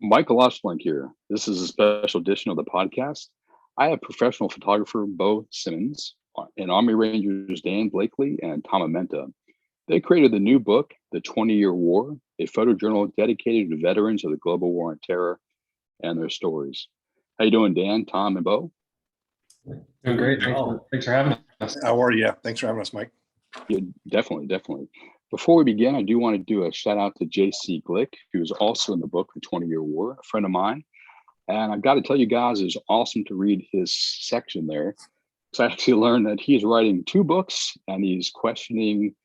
Michael Ostrolenk here. This is a special edition of the podcast. I have professional photographer Beau Simmons and Army Rangers Dan Blakeley and Tom Amenta. They created the new book, The 20-Year War, a photojournal dedicated to veterans of the global war on terror and their stories. How you doing, Dan, Tom, and Beau? Doing great. Thanks for having us. How are you? Thanks for having us, Mike. Yeah, definitely. Before we begin, I do want to do a shout out to JC Glick, who is also in the book, The 20-Year War, a friend of mine. And I've got to tell you guys, it's awesome to read his section there. So I actually learned that he's writing two books and he's questioning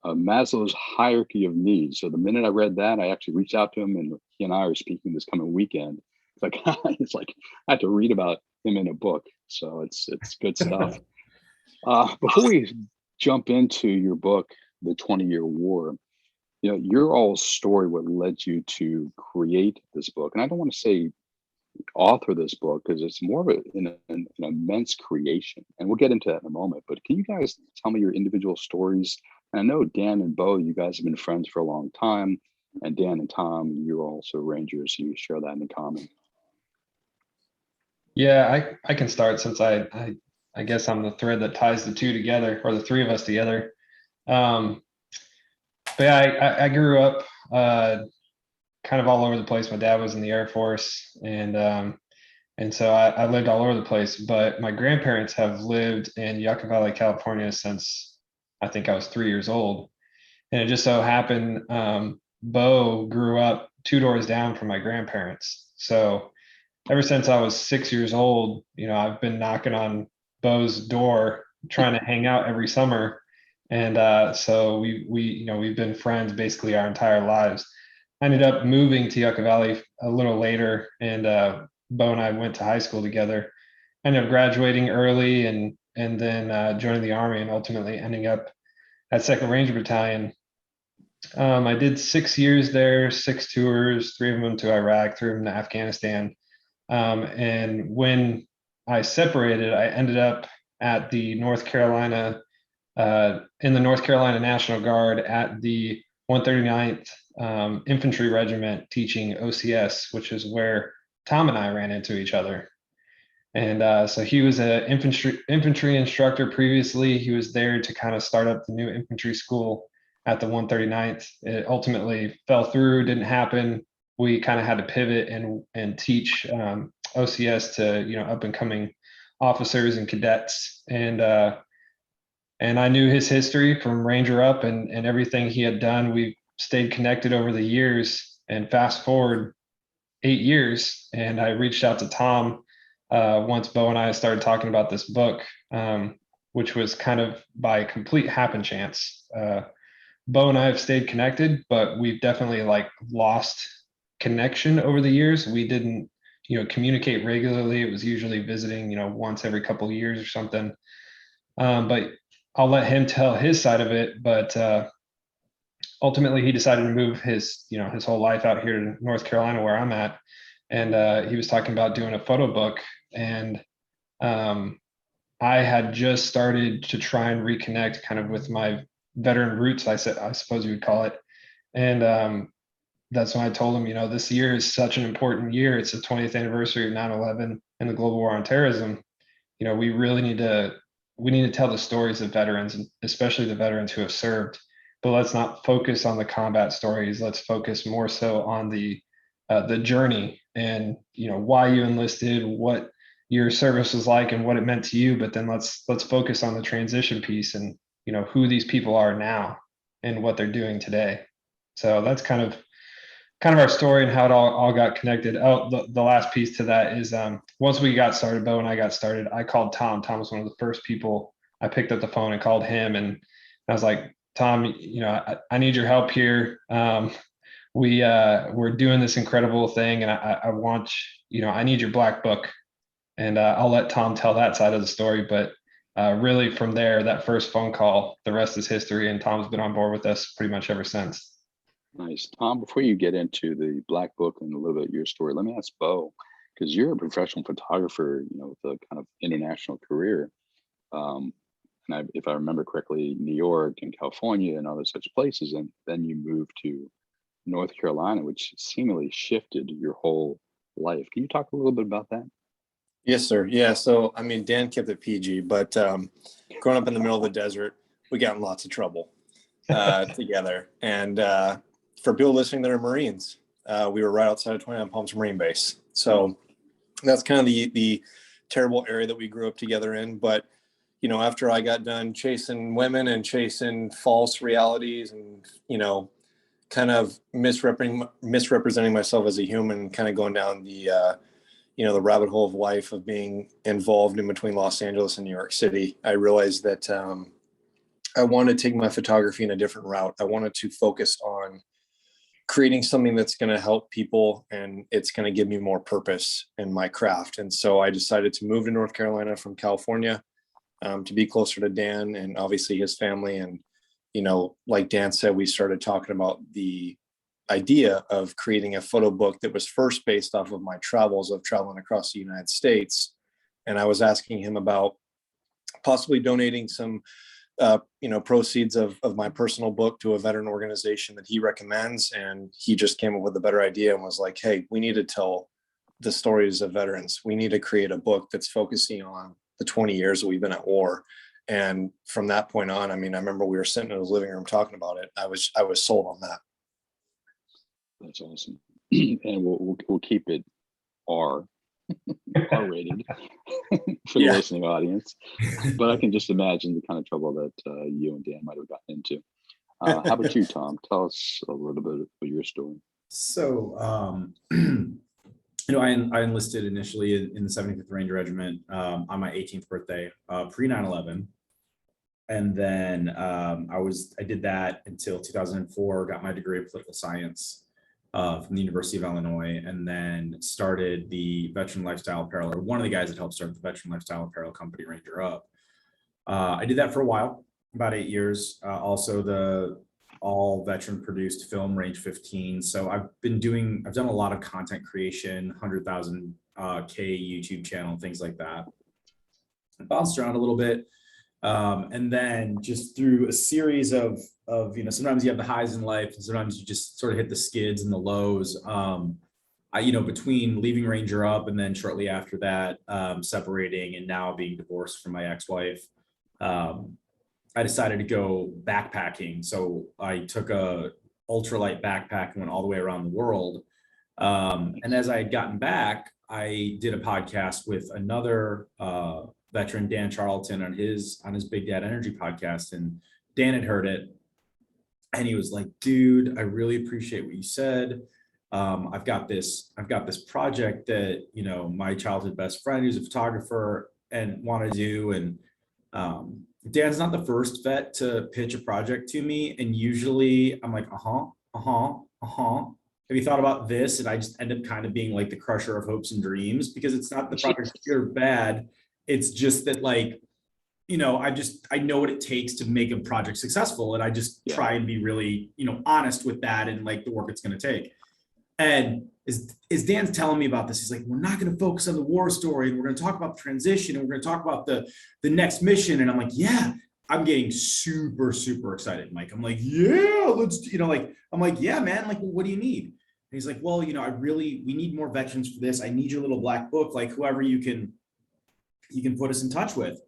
Maslow's hierarchy of needs. So the minute I read that, I actually reached out to him, and he and I are speaking this coming weekend. It's like it's like I had to read about him in a book. So it's good stuff. Before we jump into your book, The 20-Year War, your all story, what led you to create this book. And I don't want to say author this book because it's more of an immense creation. And we'll get into that in a moment. But can you guys tell me your individual stories? And I know Dan and Beau, you guys have been friends for a long time. And Dan and Tom, you're also Rangers, so you share that in common. Yeah, I can start since I guess I'm the thread that ties the two together, or the three of us together. Um, but yeah, I grew up kind of all over the place. My dad was in the Air Force, and so I lived all over the place. But my grandparents have lived in Yucca Valley, California since I think I was 3 years old. And it just so happened Beau grew up two doors down from my grandparents. So ever since I was 6 years old, I've been knocking on Beau's door trying to hang out every summer. And so we've been friends basically our entire lives. I ended up moving to Yucca Valley a little later, and Beau and I went to high school together. Ended up graduating early, and then joining the Army, and ultimately ending up at Second Ranger Battalion. I did 6 years there, six tours, three of them to Iraq, three of them to Afghanistan. And when I separated, I ended up at the North Carolina, in the North Carolina National Guard at the 139th Infantry Regiment, teaching OCS, which is where Tom and I ran into each other. And so he was an infantry instructor previously. He was there to kind of start up the new infantry school at the 139th. It ultimately fell through, didn't happen. We kind of had to pivot and teach OCS to up and coming officers and cadets. And I knew his history from Ranger Up and everything he had done. We stayed connected over the years. And fast forward 8 years, and I reached out to Tom once Beau and I started talking about this book, which was kind of by complete happen chance. Beau and I have stayed connected, but we've definitely lost connection over the years. We didn't, communicate regularly. It was usually visiting, once every couple of years or something. But I'll let him tell his side of it. But ultimately, he decided to move his whole life out here to North Carolina, where I'm at, and he was talking about doing a photo book. And I had just started to try and reconnect kind of with my veteran roots, I suppose you would call it. And that's when I told him, this year is such an important year. It's the 20th anniversary of 9/11 and the global war on terrorism. We really need to tell the stories of veterans, and especially the veterans who have served. But let's not focus on the combat stories. Let's focus more so on the journey, and why you enlisted, what your service was like, and what it meant to you. But then let's focus on the transition piece, and who these people are now and what they're doing today. So that's kind of our story and how it all got connected. Oh, the last piece to that is once we got started, Beau and I got started, I called Tom. Tom was one of the first people. I picked up the phone and called him, and I was like, Tom, I need your help here. We're doing this incredible thing, and I want, I need your black book. And I'll let Tom tell that side of the story. But really from there, that first phone call, the rest is history, and Tom's been on board with us pretty much ever since. Nice. Tom, before you get into the Black Book and a little bit of your story, let me ask Beau, because you're a professional photographer, with a kind of international career. Um, and if I remember correctly, New York and California and other such places, and then you moved to North Carolina, which seemingly shifted your whole life. Can you talk a little bit about that? Yes, sir. Yeah. So, I mean, Dan kept it PG, but growing up in the middle of the desert, we got in lots of trouble together. And for people listening that are Marines, we were right outside of 29 Palms Marine Base. So that's kind of the terrible area that we grew up together in. But, you know, after I got done chasing women and chasing false realities and, you know, kind of misrepresenting myself as a human, kind of going down the, you know, the rabbit hole of life of being involved in between Los Angeles and New York City, I realized that I wanted to take my photography in a different route. I wanted to focus on creating something that's going to help people and it's going to give me more purpose in my craft. And so I decided to move to North Carolina from California to be closer to Dan and obviously his family. And, you know, like Dan said, we started talking about the idea of creating a photo book that was first based off of my travels of traveling across the United States. And I was asking him about possibly donating some you know, proceeds of my personal book to a veteran organization that he recommends. And he just came up with a better idea and was like, hey, we need to tell the stories of veterans. We need to create a book that's focusing on the 20 years that we've been at war. And from that point on, I mean, I remember we were sitting in his living room talking about it. I was sold on that. That's awesome. And we'll keep it R rated for the listening audience. But I can just imagine the kind of trouble that you and Dan might have gotten into. How about you, Tom? Tell us a little bit of your story. So, you know, I enlisted initially in the 75th Ranger Regiment on my 18th birthday, pre 9/11. And then I did that until 2004, got my degree of political science from the University of Illinois, and then started the Veteran Lifestyle Apparel, or one of the guys that helped start the Veteran Lifestyle Apparel company, Ranger Up. I did that for a while, about 8 years. Also the all veteran produced film, Range 15. So I've done a lot of content creation, 100,000 K YouTube channel, things like that. I bounced around a little bit. And then just through a series of, you know, sometimes you have the highs in life and sometimes you just sort of hit the skids and the lows. You know, between leaving Ranger Up and then shortly after that, separating and now being divorced from my ex-wife, I decided to go backpacking. So I took a ultralight backpack and went all the way around the world. And as I had gotten back, I did a podcast with another veteran, Dan Charlton, on his Big Dad Energy podcast. And Dan had heard it and he was like, dude, I really appreciate what you said. I've got this project that, you know, my childhood best friend who's a photographer and want to do. And Dan's not the first vet to pitch a project to me. And usually I'm like, have you thought about this? And I just end up kind of being like the crusher of hopes and dreams, because it's not the project's good or bad. It's just that, like, you know, I know what it takes to make a project successful. And I just try and be really, you know, honest with that and like the work it's going to take. And as Dan's telling me about this, he's like, we're not going to focus on the war story. And we're going to talk about the transition and we're going to talk about the next mission. And I'm like, yeah, I'm getting super, super excited, Mike. I'm like, yeah, let's, you know, like, I'm like, yeah, man, like, well, what do you need? And he's like, well, you know, we need more veterans for this. I need your little black book, like whoever you can put us in touch with.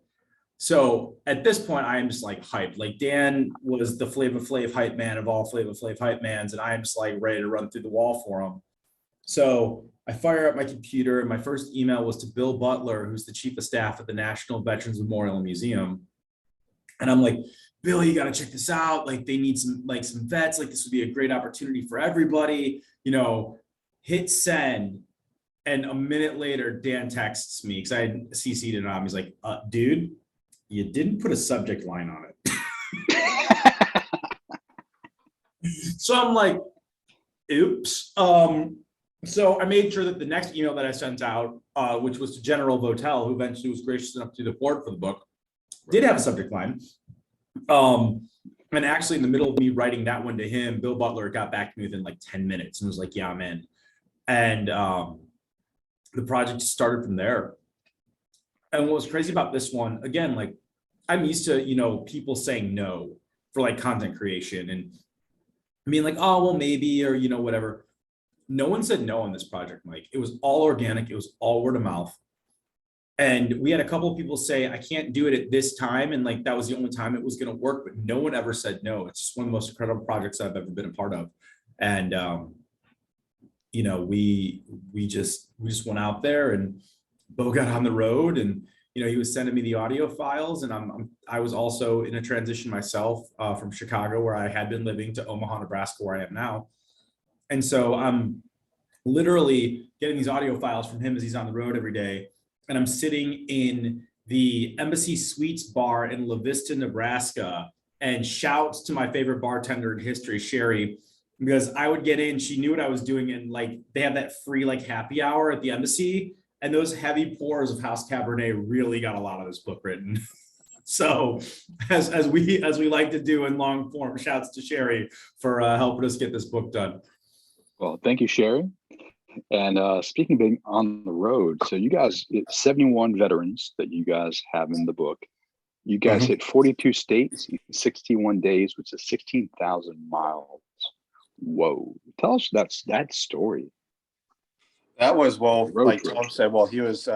So at this point, I am just like hyped. Like Dan was the Flava Flav hype man of all Flava Flav hype mans, and I'm just like ready to run through the wall for him. So I fire up my computer, and my first email was to Bill Butler, who's the chief of staff at the National Veterans Memorial and Museum. And I'm like, Bill, you got to check this out. Like they need some vets. Like this would be a great opportunity for everybody. You know, hit send. And a minute later, Dan texts me because I had CC'd it on. He's like, dude, you didn't put a subject line on it. So I'm like, oops. So I made sure that the next email that I sent out, which was to General Votel, who eventually was gracious enough to do the forward for the book, did have a subject line. And actually in the middle of me writing that one to him, Bill Butler got back to me within like 10 minutes and was like, yeah, I'm in. And the project started from there. And what was crazy about this one, again, like I'm used to, you know, people saying no for like content creation. And being like, oh, well, maybe, or, whatever. No one said no on this project, Mike. It was all organic. It was all word of mouth. And we had a couple of people say, I can't do it at this time. And like, that was the only time it was going to work, but no one ever said no. It's just one of the most incredible projects I've ever been a part of. And, we just went out there, and Beau got on the road, and, he was sending me the audio files, and I was also in a transition myself from Chicago, where I had been living, to Omaha, Nebraska, where I am now. And so I'm literally getting these audio files from him as he's on the road every day. And I'm sitting in the Embassy Suites bar in La Vista, Nebraska, and shouts to my favorite bartender in history, Sherry, because I would get in, she knew what I was doing. And like, they have that free like happy hour at the Embassy, and those heavy pours of House Cabernet really got a lot of this book written. So as we like to do in long form, shouts to Sherry for helping us get this book done. Well, thank you, Sherry. And speaking of being on the road, so you guys, 71 veterans that you guys have in the book. You guys hit 42 states in 61 days, which is 16,000 miles. Whoa. Tell us that story. That was, well, Road like trip. Tom said, well, he was,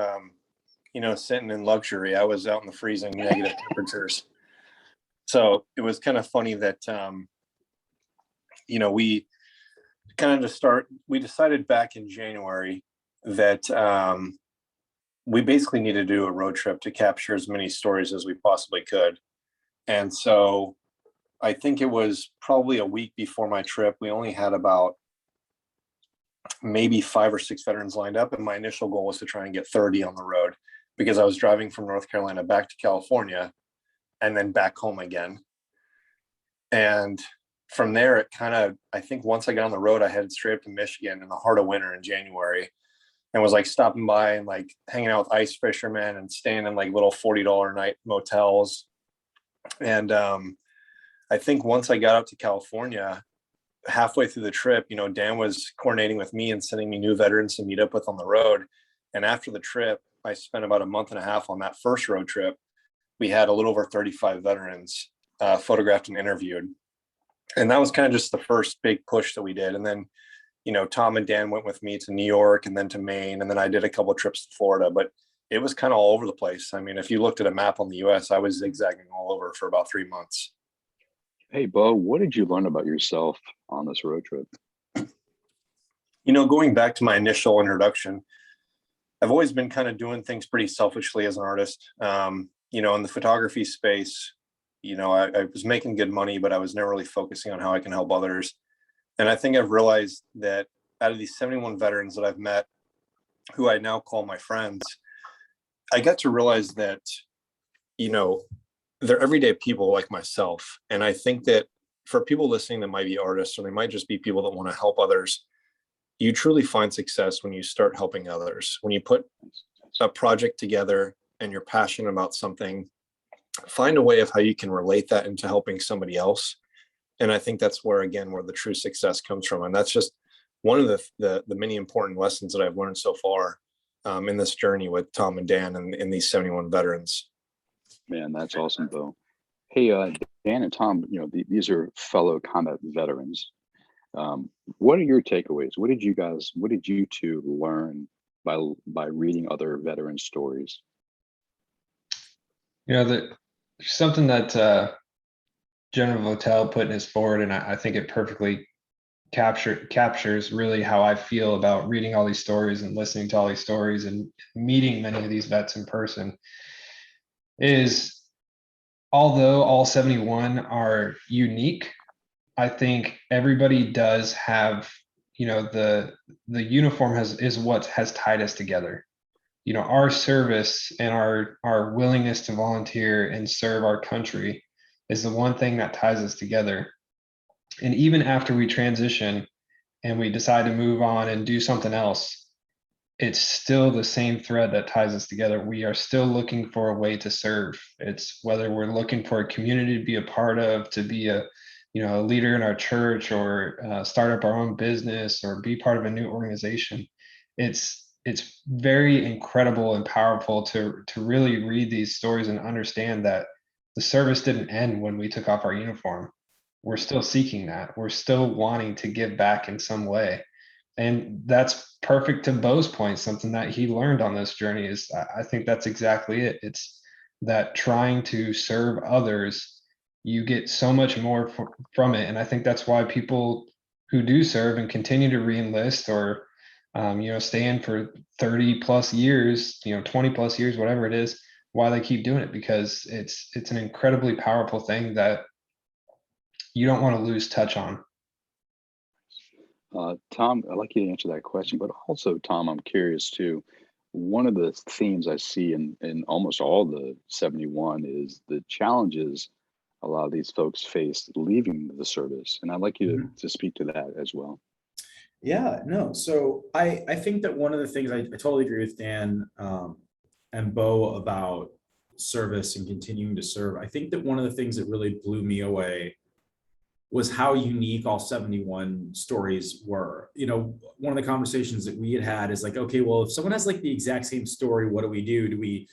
sitting in luxury. I was out in the freezing negative temperatures. So it was kind of funny that, we kind of we decided back in January that we basically needed to do a road trip to capture as many stories as we possibly could. And so I think it was probably a week before my trip. We only had about maybe 5 or 6 veterans lined up. And my initial goal was to try and get 30 on the road, because I was driving from North Carolina back to California and then back home again. And from there, it kind of, I think once I got on the road, I headed straight up to Michigan in the heart of winter in January, and was like stopping by and like hanging out with ice fishermen and staying in like little $40 a night motels. And I think once I got out to California, halfway through the trip, Dan was coordinating with me and sending me new veterans to meet up with on the road. And after the trip, I spent about a month and a half on that first road trip. We had a little over 35 veterans photographed and interviewed. And that was kind of just the first big push that we did. And then, Tom and Dan went with me to New York and then to Maine. And then I did a couple of trips to Florida, but it was kind of all over the place. I mean, if you looked at a map on the US, I was zigzagging all over for about 3 months. Hey, Beau, what did you learn about yourself on this road trip? Going back to my initial introduction, I've always been kind of doing things pretty selfishly as an artist. In the photography space, I was making good money, but I was never really focusing on how I can help others. And I think I've realized that out of these 71 veterans that I've met, who I now call my friends, I got to realize that, they're everyday people like myself. And I think that for people listening that might be artists, or they might just be people that want to help others, you truly find success when you start helping others. When you put a project together and you're passionate about something, find a way of how you can relate that into helping somebody else. And I think that's where the true success comes from. And that's just one of the many important lessons that I've learned so far in this journey with Tom and Dan and these 71 veterans. Man, that's awesome, Beau. Hey, Dan and Tom, these are fellow combat veterans. What are your takeaways? What did you two learn by reading other veteran stories? That something that General Votel put in his forward, and I think it perfectly captures really how I feel about reading all these stories and listening to all these stories and meeting many of these vets in person, is although all 71 are unique, I think everybody does have, the uniform is what has tied us together. Our service and our willingness to volunteer and serve our country is the one thing that ties us together. And even after we transition and we decide to move on and do something else, it's still the same thread that ties us together. We are still looking for a way to serve. It's whether we're looking for a community to be a part of, to be a leader in our church, or start up our own business, or be part of a new organization. It's very incredible and powerful to really read these stories and understand that the service didn't end when we took off our uniform. we're still seeking that. We're still wanting to give back in some way. And that's perfect to Beau's point. Something that he learned on this journey is, I think that's exactly it. It's that trying to serve others, you get so much more from it. And I think that's why people who do serve and continue to re-enlist, or stay in for 30 plus years, 20 plus years, whatever it is, why they keep doing it, because it's an incredibly powerful thing that you don't want to lose touch on. Tom, I'd like you to answer that question, but also, Tom, I'm curious too. One of the themes I see in almost all the 71 is the challenges a lot of these folks face leaving the service. And I'd like you to speak to that as well. Yeah, no. So I think that one of the things I totally agree with Dan and Beau about service and continuing to serve. I think that one of the things that really blew me away was how unique all 71 stories were. One of the conversations that we had is like, okay, well, if someone has like the exact same story, what do we do? Do we,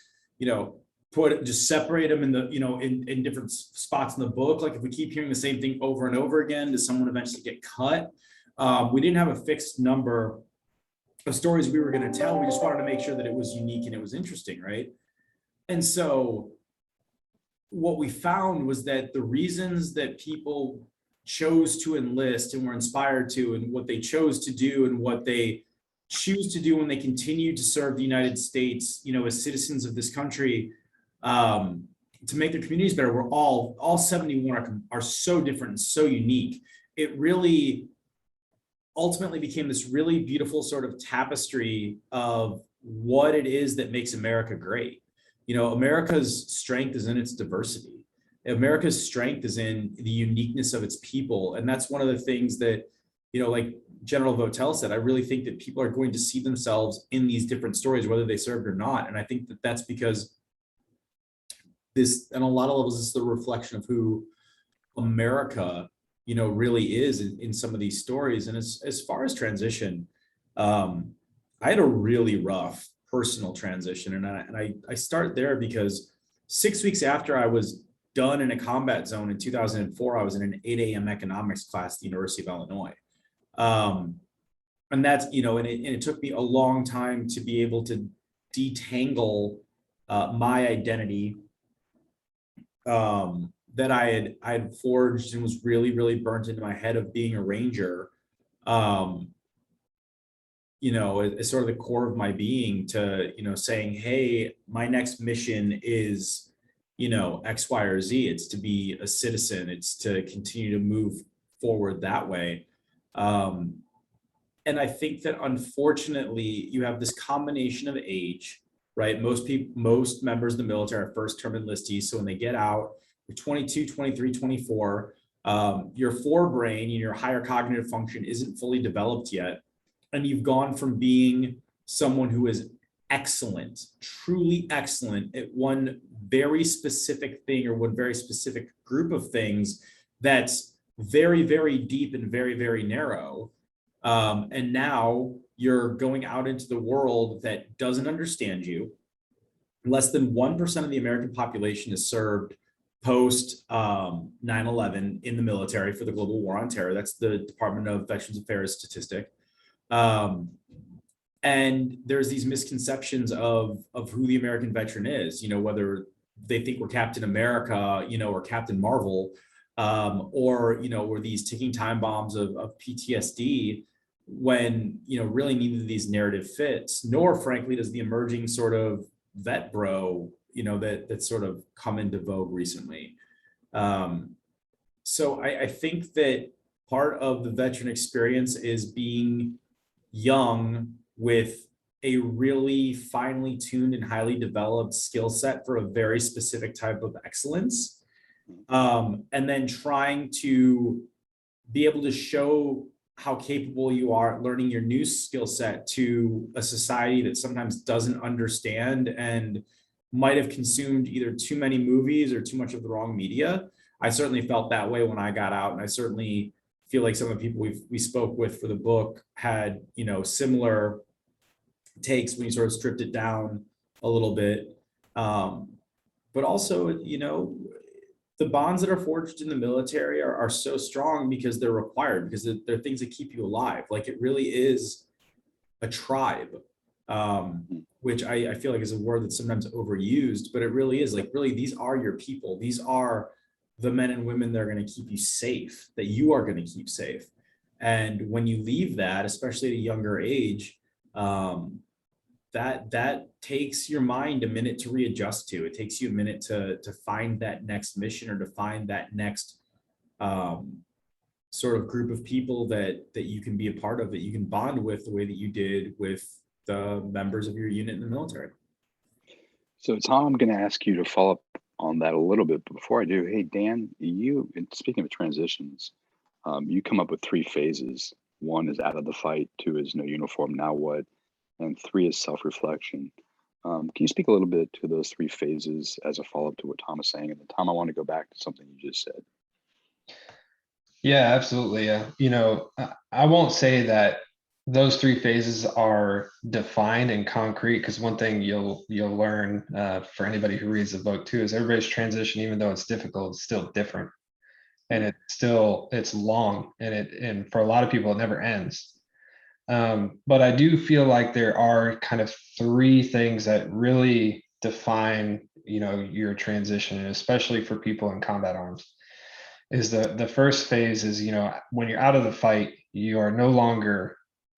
just separate them in the, in different spots in the book? Like if we keep hearing the same thing over and over again, does someone eventually get cut? We didn't have a fixed number of stories we were going to tell. We just wanted to make sure that it was unique and it was interesting, right? And so what we found was that the reasons that people chose to enlist and were inspired to, and what they chose to do and what they choose to do when they continue to serve the United States, as citizens of this country, to make their communities better, we're all 71 are so different and so unique. It really ultimately became this really beautiful sort of tapestry of what it is that makes America great. America's strength is in its diversity. America's strength is in the uniqueness of its people. And that's one of the things that, like General Votel said, I really think that people are going to see themselves in these different stories, whether they served or not. And I think that that's because this, on a lot of levels, is the reflection of who America, really is in some of these stories. And as far as transition, I had a really rough personal transition. And I start there because 6 weeks after I was done in a combat zone in 2004, I was in an 8 a.m. economics class at the University of Illinois. And that's, and it took me a long time to be able to detangle my identity that I had forged and was really, really burnt into my head of being a Ranger, as sort of the core of my being, to, saying, hey, my next mission is, X, Y, or Z. It's to be a citizen. It's to continue to move forward that way. And I think that unfortunately you have this combination of age, right? Most members of the military are first term enlistees. So when they get out, you're 22, 23, 24, your forebrain and your higher cognitive function isn't fully developed yet. And you've gone from being someone who is excellent, truly excellent at one very specific thing or one very specific group of things that's very, very deep and very, very narrow. And now you're going out into the world that doesn't understand you. Less than 1% of the American population is served post 9/11 in the military for the Global War on Terror. That's the Department of Veterans Affairs statistic. And there's these misconceptions of who the American veteran is, whether they think we're Captain America, or Captain Marvel, or, we're these ticking time bombs of PTSD, when, really neither of these narrative fits, nor frankly does the emerging sort of vet bro, that's sort of come into vogue recently. So I think that part of the veteran experience is being young with a really finely tuned and highly developed skill set for a very specific type of excellence. And then trying to be able to show how capable you are at learning your new skill set to a society that sometimes doesn't understand and might have consumed either too many movies or too much of the wrong media. I certainly felt that way when I got out, and I certainly feel like some of the people we spoke with for the book had, similar takes when you sort of stripped it down a little bit. But also, the bonds that are forged in the military are so strong because they're required, because they're things that keep you alive. Like, it really is a tribe, which I feel like is a word that's sometimes overused, but it really is. Like, really, these are your people. These are the men and women that are going to keep you safe, that you are going to keep safe. And when you leave that, especially at a younger age, that takes your mind a minute to readjust to. It takes you a minute to find that next mission, or to find that next sort of group of people that you can be a part of, that you can bond with the way that you did with the members of your unit in the military. So, Tom, I'm going to ask you to follow up on that a little bit. But before I do, hey, Dan, and speaking of transitions, you come up with 3 phases. 1 is out of the fight, 2 is no uniform, now what? And 3 is self-reflection. Can you speak a little bit to those 3 phases as a follow-up to what Tom is saying? And then, Tom, I want to go back to something you just said. Yeah, absolutely. I won't say that those 3 phases are defined and concrete, because one thing you'll learn for anybody who reads the book too is everybody's transition, even though it's difficult, it's still different, and it's long, and for a lot of people it never ends. But I do feel like there are kind of 3 things that really define, your transition, and especially for people in combat arms. Is the first phase is, when you're out of the fight, you are no longer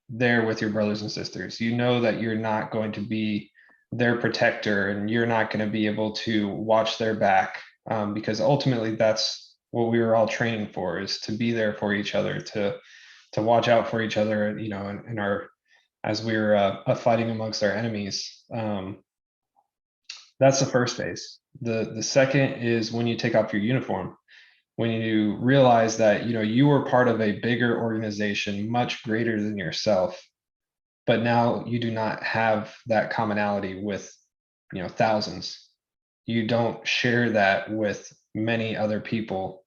there with your brothers and sisters. You know that you're not going to be their protector, and you're not going to be able to watch their back, because ultimately that's what we were all training for, is to be there for each other, to watch out for each other, in our, as we were fighting amongst our enemies. That's the first phase. The second is when you take off your uniform, when you realize that you were part of a bigger organization, much greater than yourself, but now you do not have that commonality with thousands. You don't share that with many other people.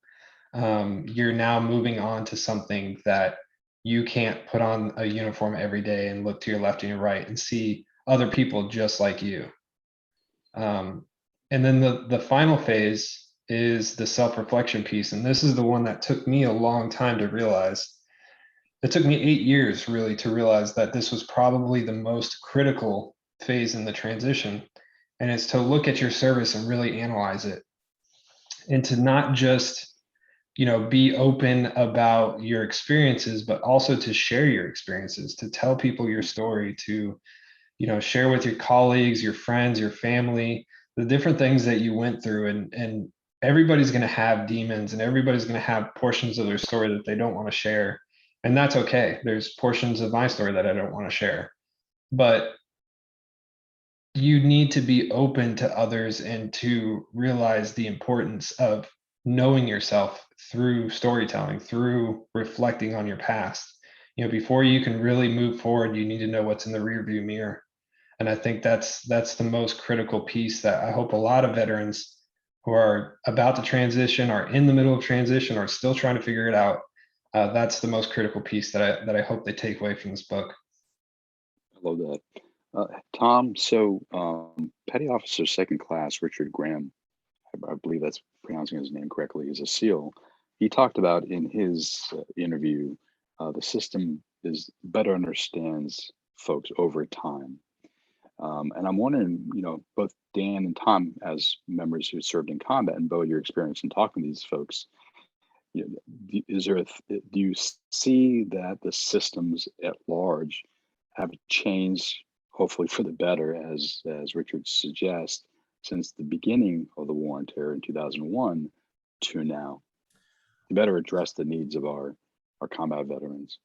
You're now moving on to something that you can't put on a uniform every day and look to your left and your right and see other people just like you. And then the final phase is the self-reflection piece. And this is the one that took me a long time to realize. It took me 8 years really to realize that this was probably the most critical phase in the transition. And it's to look at your service and really analyze it, and to not just, be open about your experiences, but also to share your experiences, to tell people your story, to, share with your colleagues, your friends, your family, the different things that you went through. And everybody's going to have demons, and everybody's going to have portions of their story that they don't want to share. And that's okay. There's portions of my story that I don't want to share, but you need to be open to others, and to realize the importance of knowing yourself through storytelling, through reflecting on your past. Before you can really move forward, you need to know what's in the rearview mirror. And I think that's the most critical piece that I hope a lot of veterans who are about to transition, are in the middle of transition, or still trying to figure it out. That's the most critical piece that I hope they take away from this book. I love that. Tom, so Petty Officer Second Class Richard Graham, I believe that's pronouncing his name correctly, is a SEAL. He talked about in his interview, the system better understands folks over time. And I'm wondering, both Dan and Tom, as members who served in combat, and Beau, your experience in talking to these folks, do you see that the systems at large have changed, hopefully for the better, as Richard suggests, since the beginning of the war on terror in 2001 to now, to better address the needs of our combat veterans?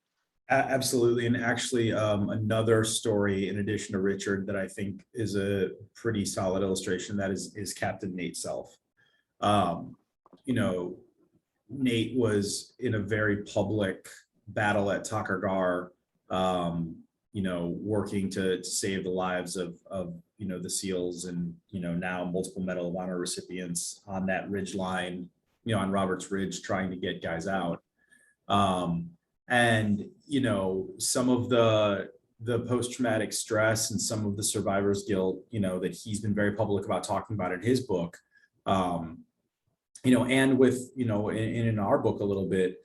Absolutely. And actually, another story in addition to Richard that I think is a pretty solid illustration of that is Captain Nate Self. Nate was in a very public battle at Takargar, working to save the lives of the SEALs, and now multiple Medal of Honor recipients on that ridge line, on Roberts Ridge, trying to get guys out. And some of the post-traumatic stress and some of the survivor's guilt, that he's been very public about talking about in his book, and with, in our book a little bit,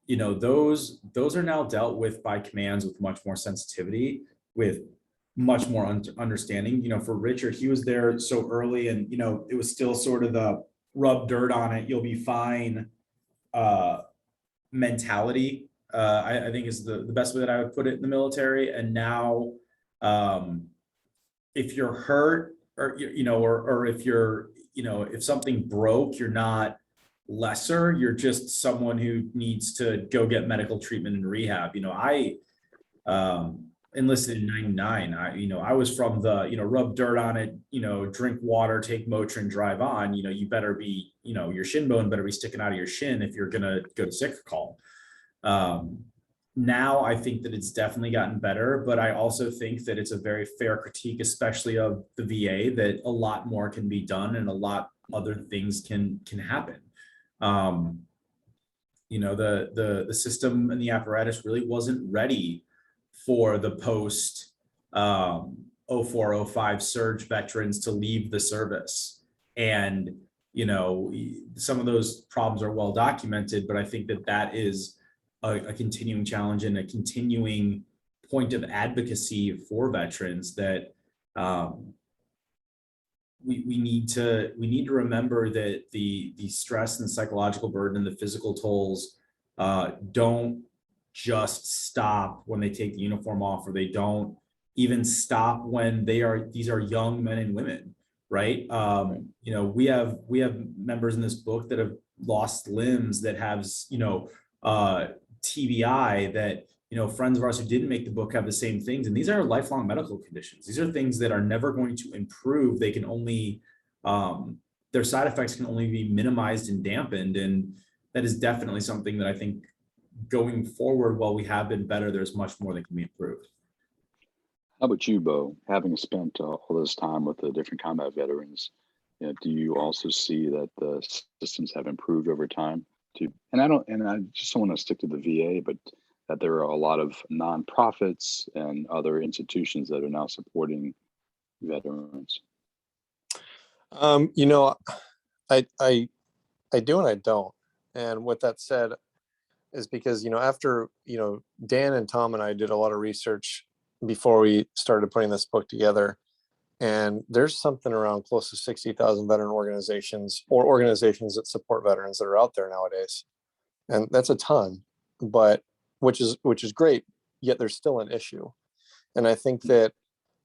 those are now dealt with by commands with much more sensitivity, with much more understanding. For Richard, he was there so early, and it was still sort of the rub dirt on it, you'll be fine mentality. I think is the best way that I would put it in the military. And now, if you're hurt, or or if you're, if something broke, you're not lesser, you're just someone who needs to go get medical treatment and rehab. I enlisted in 99. I was from the, rub dirt on it, drink water, take Motrin, drive on. You better be, your shin bone better be sticking out of your shin if you're gonna go to sick call. Now I think that it's definitely gotten better, but I also think that it's a very fair critique, especially of the VA, that a lot more can be done and a lot other things can happen. The system and the apparatus really wasn't ready for the post 0405 surge veterans to leave the service. And, some of those problems are well documented, but I think that is a continuing challenge and a continuing point of advocacy for veterans, that we need to remember that the stress and the psychological burden and the physical tolls don't just stop when they take the uniform off, or they don't even stop when these are young men and women, right? We have members in this book that have lost limbs, that have TBI, that friends of ours who didn't make the book have the same things. And these are lifelong medical conditions. These are things that are never going to improve. They can only, their side effects can only be minimized and dampened. And that is definitely something that I think going forward, while we have been better, there's much more that can be improved. How about you, Beau? Having spent all this time with the different combat veterans, do you also see that the systems have improved over time? And I just don't want to stick to the VA, but that there are a lot of nonprofits and other institutions that are now supporting veterans. I do and I don't. And with that said, is because, after, Dan and Tom and I did a lot of research before we started putting this book together. And there's something around close to 60,000 veteran organizations, or organizations that support veterans, that are out there nowadays. And that's a ton, but which is great, yet there's still an issue. And I think that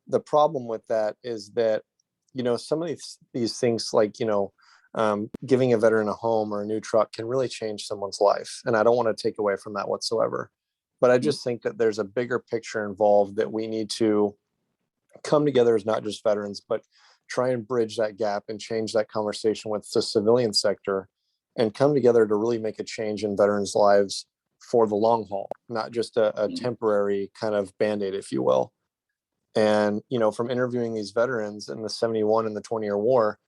the problem with that is that, some of these things, like, giving a veteran a home or a new truck can really change someone's life. And I don't want to take away from that whatsoever. But I just think that there's a bigger picture involved, that we need to come together as not just veterans, but try and bridge that gap and change that conversation with the civilian sector, and come together to really make a change in veterans' lives for the long haul, not just a temporary kind of Band-Aid, if you will. And, from interviewing these veterans in the 71 and the 20-year war,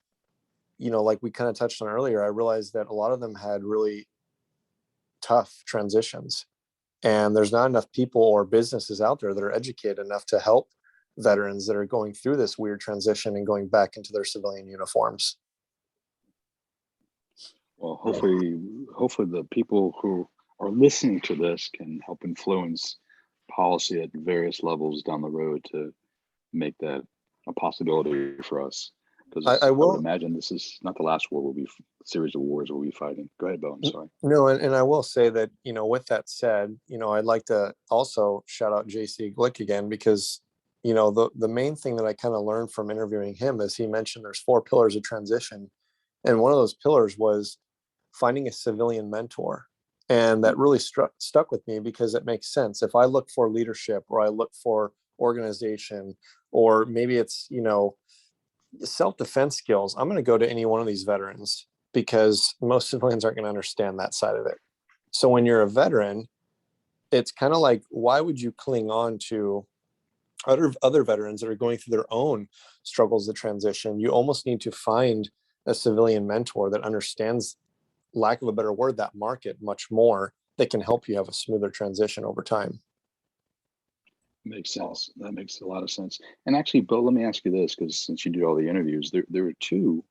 like we kind of touched on earlier, I realized that a lot of them had really tough transitions, and there's not enough people or businesses out there that are educated enough to help veterans that are going through this weird transition and going back into their civilian uniforms. Well, hopefully the people who are listening to this can help influence policy at various levels down the road to make that a possibility for us. Because I would imagine this is not the last war series of wars we'll be fighting. Go ahead, Beau. I'm sorry. No, and I will say that, with that said, I'd like to also shout out JC Glick again, because, the main thing that I kind of learned from interviewing him is he mentioned there's 4 pillars of transition. And one of those pillars was finding a civilian mentor. And that really stuck with me, because it makes sense. If I look for leadership, or I look for organization, or maybe it's, self-defense skills, I'm going to go to any one of these veterans, because most civilians aren't going to understand that side of it. So when you're a veteran, it's kind of like, why would you cling on to other veterans that are going through their own struggles of transition? You almost need to find a civilian mentor that understands, lack of a better word, that market much more, that can help you have a smoother transition over time. Makes sense. That makes a lot of sense. And actually, Beau, let me ask you this, because since you did all the interviews, there were 2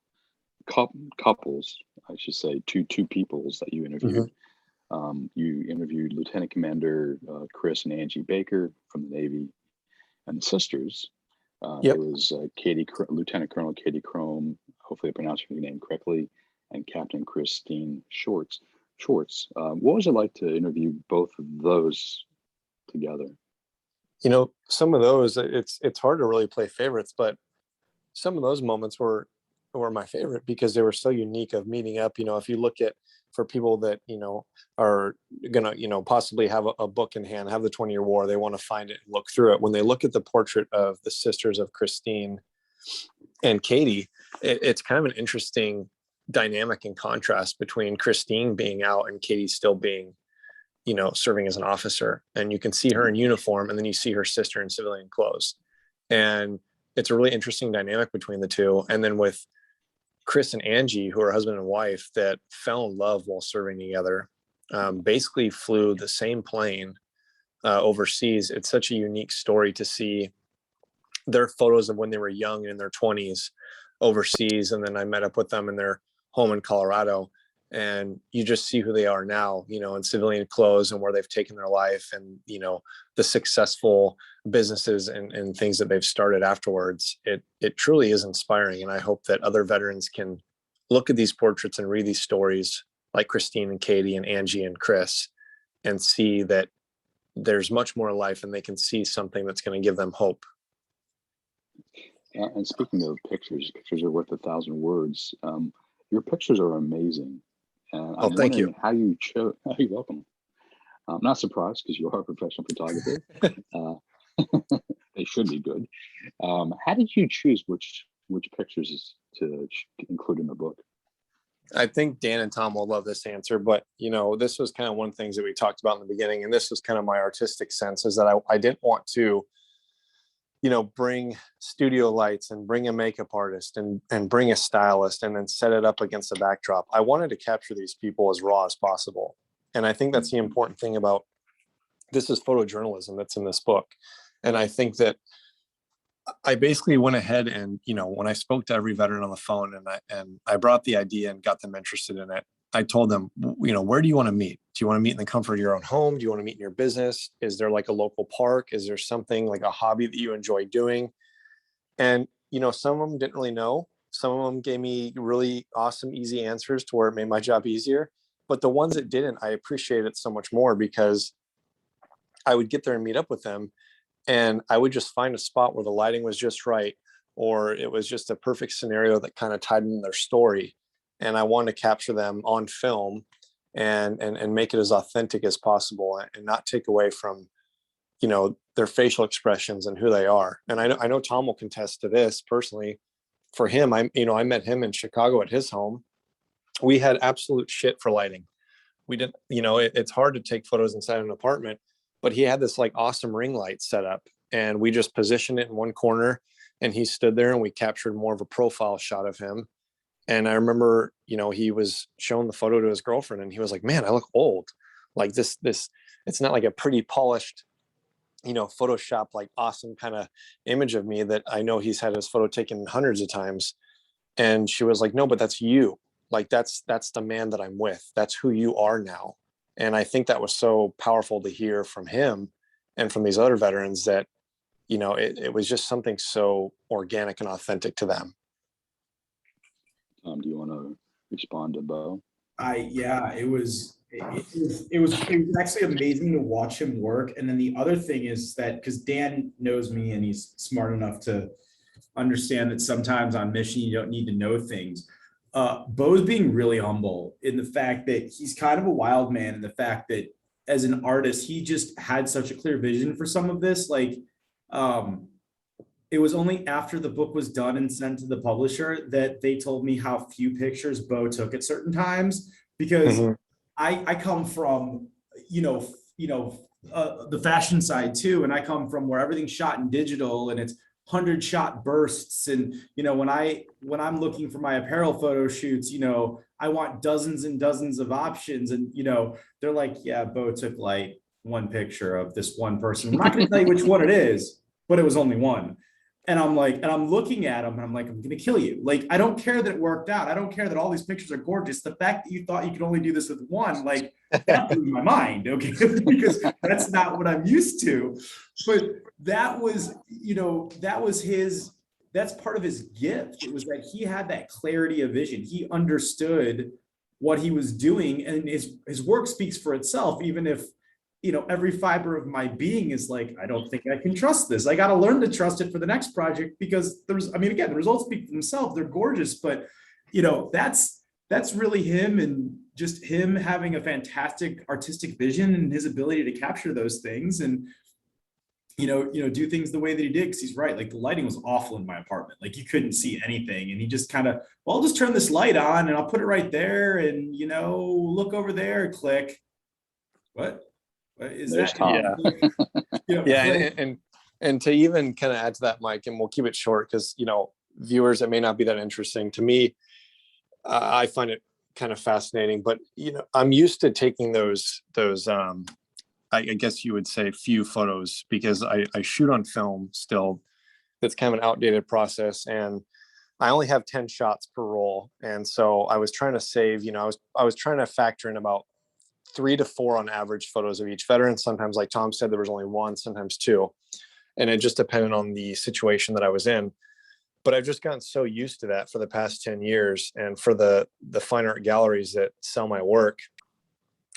couples, I should say, two peoples that you interviewed. You interviewed Lieutenant Commander Chris and Angie Baker from the Navy, and the sisters. Yep. It was Lieutenant Colonel Katie Crome, hopefully I pronounced her name correctly, and Captain Christine Schwartz. What was it like to interview both of those together? You know, some of those, it's hard to really play favorites, but some of those moments were my favorite because they were so unique of meeting up. You know, if you look at, for people that, you know, are gonna, you know, possibly have a book in hand, have the 20-year war, they want to find it and look through it. When they look at the portrait of the sisters of Christine and Katie, it's kind of an interesting dynamic and contrast between Christine being out and Katie still being, you know, serving as an officer. And you can see her in uniform, and then you see her sister in civilian clothes. And it's a really interesting dynamic between the two. And then with Chris and Angie, who are husband and wife that fell in love while serving together, basically flew the same plane overseas. It's such a unique story to see their photos of when they were young and in their 20s overseas. And then I met up with them in their home in Colorado, and you just see who they are now, you know, in civilian clothes and where they've taken their life, and, you know, the successful businesses and things that they've started afterwards. It truly is inspiring. And I hope that other veterans can look at these portraits and read these stories like Christine and Katie and Angie and Chris, and see that there's much more life, and they can see something that's going to give them hope. And speaking of pictures are worth 1,000 words. Your pictures are amazing. Oh, thank you. How you chose. You're welcome. I'm not surprised, because you are a professional photographer. They should be good. How did you choose which pictures to include in the book? I think Dan and Tom will love this answer, but, you know, this was kind of one of the things that we talked about in the beginning, and this was kind of my artistic sense, is that I didn't want to, you know, bring studio lights and bring a makeup artist and bring a stylist and then set it up against a backdrop. I wanted to capture these people as raw as possible. And I think that's the important thing about this, is photojournalism that's in this book. And I think that I basically went ahead and, you know, when I spoke to every veteran on the phone and I brought the idea and got them interested in it, I told them, you know, where do you want to meet? Do you want to meet in the comfort of your own home? Do you want to meet in your business? Is there like a local park? Is there something like a hobby that you enjoy doing? And, you know, some of them didn't really know. Some of them gave me really awesome, easy answers to where it made my job easier. But the ones that didn't, I appreciate it so much more, because I would get there and meet up with them, and I would just find a spot where the lighting was just right, or it was just a perfect scenario that kind of tied in their story. And I wanted to capture them on film and make it as authentic as possible, and not take away from, you know, their facial expressions and who they are. And I know Tom will contest to this personally. For him, I met him in Chicago at his home. We had absolute shit for lighting. We didn't, you know, it's hard to take photos inside an apartment, but he had this like awesome ring light set up, and we just positioned it in one corner, and he stood there, and we captured more of a profile shot of him. And I remember, you know, he was showing the photo to his girlfriend, and he was like, man, I look old. Like this, it's not like a pretty polished, you know, Photoshop, like awesome kind of image of me that I know he's had his photo taken hundreds of times. And she was like, no, but that's you. Like, that's the man that I'm with. That's who you are now. And I think that was so powerful to hear from him and from these other veterans, that, you know, it was just something so organic and authentic to them. Do you want to respond to Beau? It was actually amazing to watch him work. And then the other thing is that, because Dan knows me and he's smart enough to understand that sometimes on mission you don't need to know things. Beau's being really humble in the fact that he's kind of a wild man, and the fact that as an artist he just had such a clear vision for some of this. Like, it was only after the book was done and sent to the publisher that they told me how few pictures Beau took at certain times, because I come from, the fashion side too. And I come from where everything's shot in digital and it's 100 shot bursts. And, you know, when I'm looking for my apparel photo shoots, you know, I want dozens and dozens of options. And, you know, they're like, yeah, Beau took like one picture of this one person. We're not going to tell you which one it is, but it was only one. And I'm like, and I'm looking at him and I'm like, I'm going to kill you. Like, I don't care that it worked out. I don't care that all these pictures are gorgeous. The fact that you thought you could only do this with one, like, that blew my mind. Okay. Because that's not what I'm used to. But that was, you know, that's part of his gift. It was that he had that clarity of vision. He understood what he was doing, and his work speaks for itself, even if, you know, every fiber of my being is like, I don't think I can trust this. I got to learn to trust it for the next project, because again, the results speak for themselves. They're gorgeous, but you know, that's really him, and just him having a fantastic artistic vision and his ability to capture those things and, you know, do things the way that he did. Cause he's right. Like, the lighting was awful in my apartment. Like, you couldn't see anything. And he just kind of, well, I'll just turn this light on and I'll put it right there. And, you know, look over there, click. What is There's that? Tom. You know, Yeah, like, and to even kind of add to that, Mike, and we'll keep it short because, you know, viewers, it may not be that interesting to me. I find it kind of fascinating, but you know, I'm used to taking those I guess you would say few photos, because I shoot on film still. That's kind of an outdated process, and I only have 10 shots per roll. And so I was trying to save, you know, I was trying to factor in about 3 to 4 on average photos of each veteran. Sometimes, like Tom said, there was only 1, sometimes 2. And it just depended on the situation that I was in. But I've just gotten so used to that for the past 10 years. And for the fine art galleries that sell my work,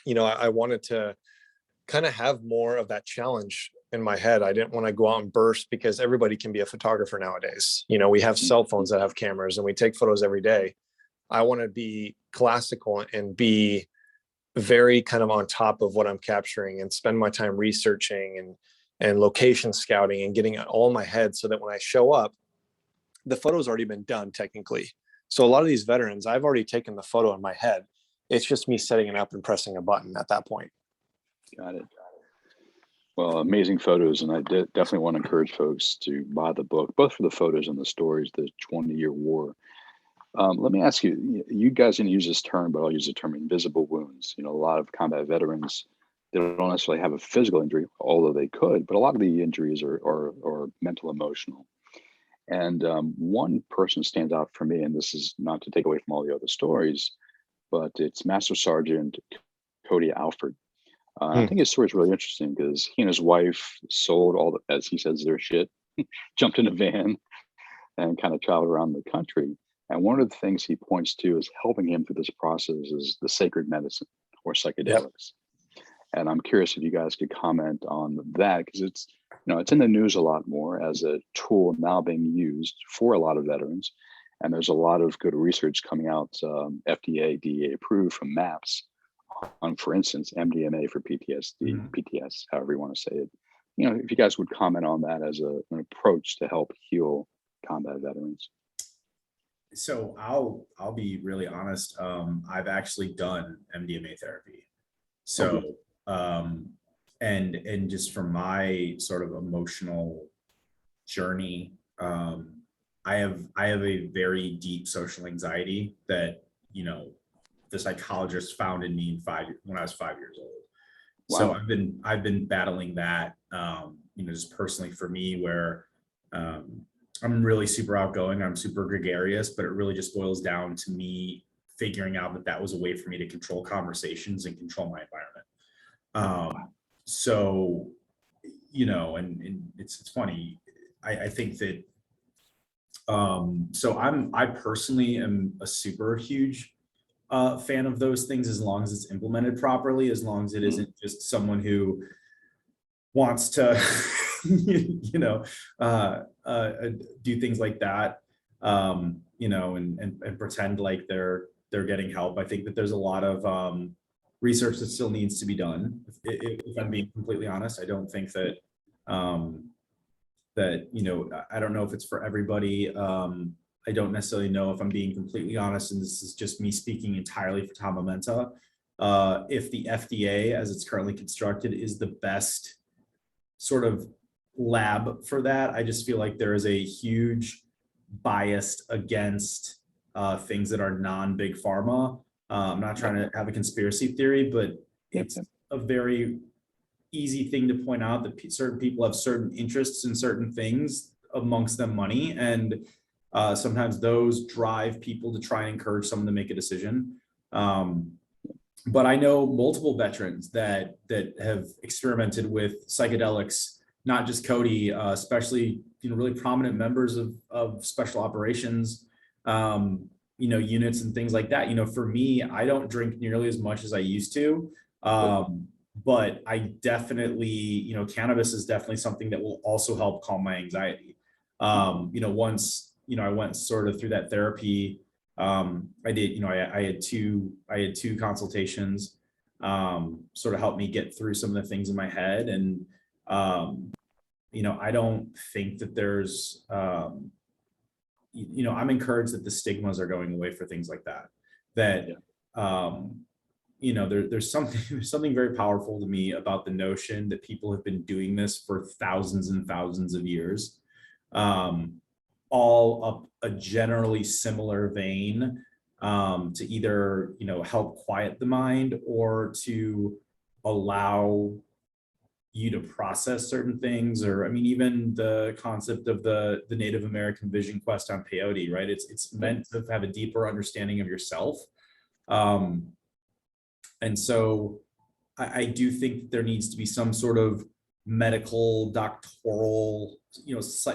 you know, I wanted to kind of have more of that challenge in my head. I didn't want to go out and burst, because everybody can be a photographer nowadays. You know, we have cell phones that have cameras and we take photos every day. I want to be classical and be very kind of on top of what I'm capturing, and spend my time researching and location scouting and getting it all in my head, so that when I show up, the photo's already been done technically. So a lot of these veterans, I've already taken the photo in my head. It's just me setting it up and pressing a button at that point. Got it. Well, amazing photos, and I definitely want to encourage folks to buy the book, both for the photos and the stories, the 20-year war. Let me ask you, you guys didn't use this term, but I'll use the term invisible wounds. You know, a lot of combat veterans, they don't necessarily have a physical injury, although they could, but a lot of the injuries are mental, emotional. And one person stands out for me, and this is not to take away from all the other stories, but it's Master Sergeant Cody Alford. I think his story is really interesting because he and his wife sold all the, as he says, their shit, jumped in a van and kind of traveled around the country. And one of the things he points to is helping him through this process is the sacred medicine or psychedelics. Yep. And I'm curious if you guys could comment on that, because it's, you know, it's in the news a lot more as a tool now being used for a lot of veterans. And there's a lot of good research coming out, FDA, DEA approved from MAPS on, for instance, MDMA for PTSD, PTS, however you want to say it. You know, if you guys would comment on that as an approach to help heal combat veterans. So I'll be really honest. I've actually done MDMA therapy. So, and just from my sort of emotional journey, I have a very deep social anxiety that, you know, the psychologist found in me when I was 5 years old. Wow. So I've been battling that, you know, just personally for me, where I'm really super outgoing, I'm super gregarious, but it really just boils down to me figuring out that was a way for me to control conversations and control my environment. So, you know, and it's funny. I think that, so I personally am a super huge fan of those things, as long as it's implemented properly, as long as it isn't just someone who wants to, you know, do things like that, you know, and pretend like they're getting help. I think that there's a lot of research that still needs to be done. If I'm being completely honest, I don't think that that, you know, I don't know if it's for everybody. I don't necessarily know, if I'm being completely honest, and this is just me speaking entirely for Tom Amenta, if the FDA, as it's currently constructed, is the best sort of lab for that. I just feel like there is a huge bias against things that are non-big pharma. I'm not trying to have a conspiracy theory, but it's a very easy thing to point out that certain people have certain interests in certain things amongst them money. And sometimes those drive people to try and encourage someone to make a decision. But I know multiple veterans that have experimented with psychedelics, not just Cody, especially, really prominent members of special operations, units and things like that. For me, I don't drink nearly as much as I used to. But I definitely, cannabis is definitely something that will also help calm my anxiety. Once, I went sort of through that therapy, I did, I had two consultations, sort of helped me get through some of the things in my head. And, I don't think that there's, I'm encouraged that the stigmas are going away for things like that, there's something very powerful to me about the notion that people have been doing this for thousands and thousands of years, all up a generally similar vein, to either, help quiet the mind or to allow you to process certain things. Or, even the concept of the Native American vision quest on peyote, right? It's meant to have a deeper understanding of yourself. And so I do think that there needs to be some sort of medical, doctoral,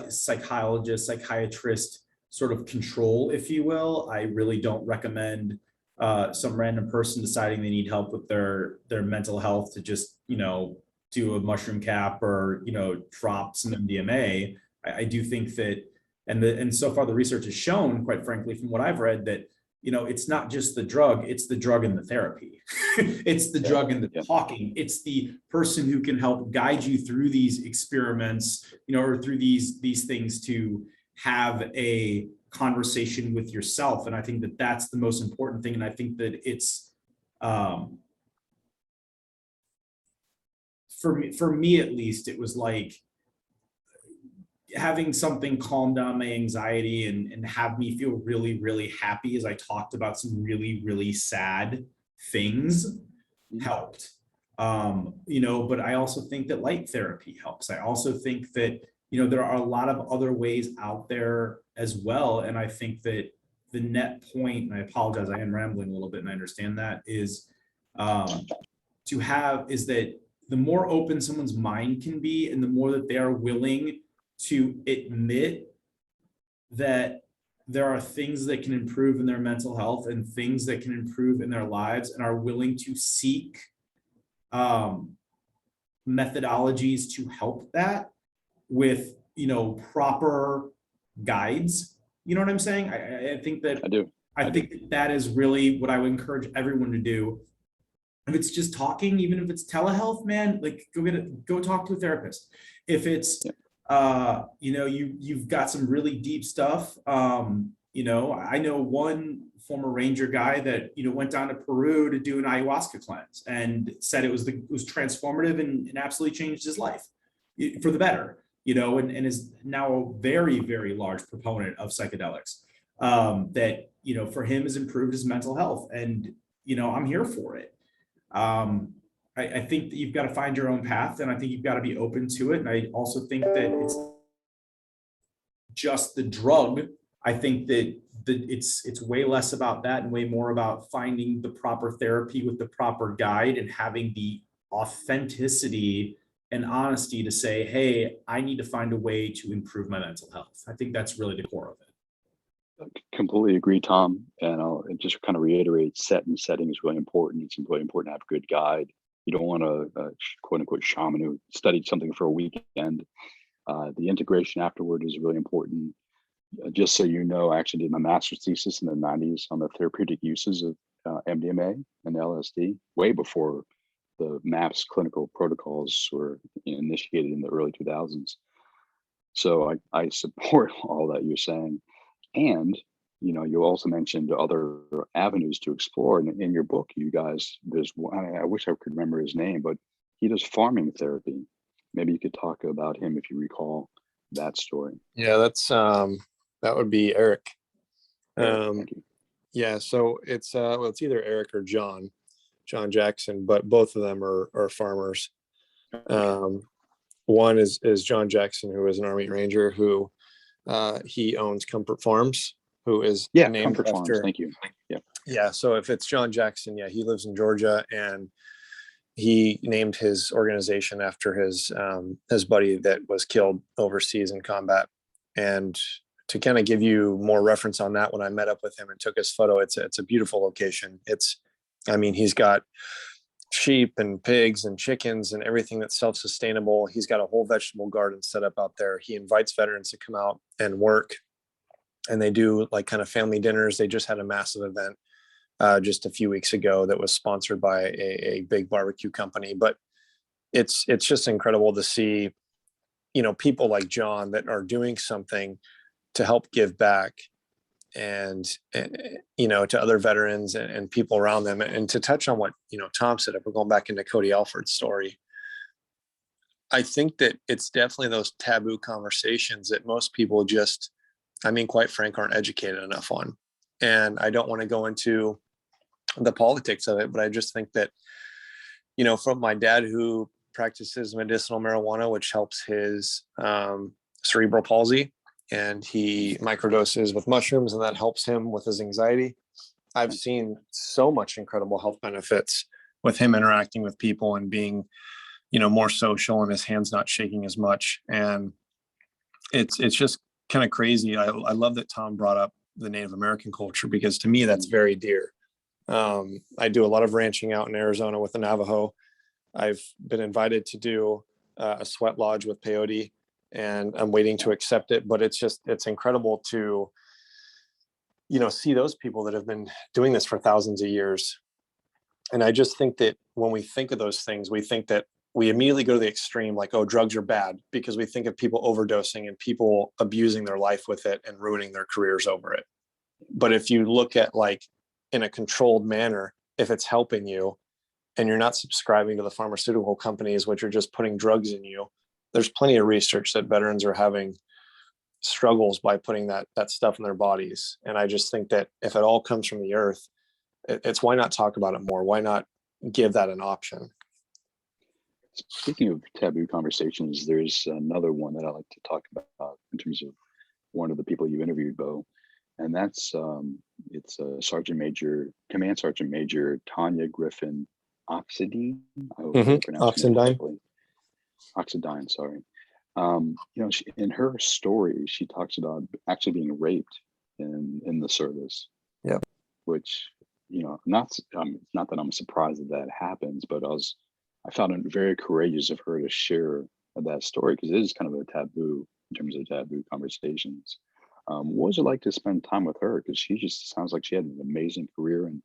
psychologist, psychiatrist sort of control, if you will. I really don't recommend some random person deciding they need help with their mental health to just, do a mushroom cap or, drop some MDMA. I do think that, and so far the research has shown, quite frankly, from what I've read, that, it's not just the drug, it's the drug and the therapy. It's the drug and the talking. It's the person who can help guide you through these experiments, or through these things to have a conversation with yourself. And I think that that's the most important thing. And I think that it's, for me at least, it was like having something calm down my anxiety and have me feel really, really happy as I talked about some really, really sad things helped. But I also think that light therapy helps. I also think that, there are a lot of other ways out there as well. And I think that the net point, and I apologize, I am rambling a little bit and I understand that, is that the more open someone's mind can be and the more that they are willing to admit that there are things that can improve in their mental health and things that can improve in their lives, and are willing to seek methodologies to help that with, proper guides. You know what I'm saying? I think that I do. I think that is really what I would encourage everyone to do. If it's just talking, even if it's telehealth, man, like go talk to a therapist. If it's you've got some really deep stuff. I know one former Ranger guy that, went down to Peru to do an ayahuasca cleanse and said it was transformative and absolutely changed his life for the better, and is now a very, very large proponent of psychedelics, that, for him has improved his mental health. And, I'm here for it. I think that you've got to find your own path, and I think you've got to be open to it. And I also think that it's just the drug. I think that it's way less about that and way more about finding the proper therapy with the proper guide and having the authenticity and honesty to say, hey, I need to find a way to improve my mental health. I think that's really the core of it. Completely agree, Tom. And I'll just kind of reiterate, setting is really important. It's really important to have a good guide. You don't want a quote unquote shaman who studied something for a weekend. The integration afterward is really important. Just so you know, I actually did my master's thesis in the 90s on the therapeutic uses of MDMA and LSD, way before the MAPS clinical protocols were initiated in the early 2000s. So I support all that you're saying. And, you also mentioned other avenues to explore. And in your book, you guys, there's one, I wish I could remember his name, but he does farming therapy. Maybe you could talk about him if you recall that story. Yeah, that's that would be Eric. Thank you. Yeah, so it's it's either Eric or John Jackson, but both of them are farmers. One is John Jackson, who is an Army Ranger who he owns Comfort Farms, who is Yeah, named Comfort Farms. after. Thank you. Yeah. Yeah. So if it's John Jackson, yeah, he lives in Georgia, and he named his organization after his buddy that was killed overseas in combat. And to kind of give you more reference on that, when I met up with him and took his photo, it's a beautiful location. He's got sheep and pigs and chickens and everything that's self-sustainable. He's got a whole vegetable garden set up out there. He invites veterans to come out and work, and they do like kind of family dinners. They just had a massive event just a few weeks ago that was sponsored by a big barbecue company. But it's just incredible to see, people like John that are doing something to help give back and to other veterans and people around them. And to touch on what, Tom said, if we're going back into Cody Alford's story, I think that it's definitely those taboo conversations that most people just, quite frank, aren't educated enough on. And I don't want to go into the politics of it, but I just think that, from my dad, who practices medicinal marijuana, which helps his cerebral palsy, and he microdoses with mushrooms, and that helps him with his anxiety. I've seen so much incredible health benefits with him interacting with people and being, more social, and his hands not shaking as much. And it's just kind of crazy. I love that Tom brought up the Native American culture, because to me, that's very dear. I do a lot of ranching out in Arizona with the Navajo. I've been invited to do a sweat lodge with peyote, and I'm waiting to accept it. But it's incredible to, see those people that have been doing this for thousands of years. And I just think that when we think of those things, we think that we immediately go to the extreme, like, oh, drugs are bad, because we think of people overdosing and people abusing their life with it and ruining their careers over it. But if you look at, like, in a controlled manner, if it's helping you and you're not subscribing to the pharmaceutical companies, which are just putting drugs in you, there's plenty of research that veterans are having struggles by putting that stuff in their bodies. And I just think that if it all comes from the earth, it's why not talk about it more? Why not give that an option? Speaking of taboo conversations, there's another one that I like to talk about in terms of one of the people you interviewed, Beau, and that's it's Command Sergeant Major Tanya Griffin Oxidine. I hope I pronounced it correctly. Oxidine, sorry. In her story, she talks about actually being raped in the service. Yeah. Which, not that I'm surprised that happens, but I found it very courageous of her to share that story, because it is kind of a taboo in terms of taboo conversations. What was it like to spend time with her? Because she just sounds like she had an amazing career and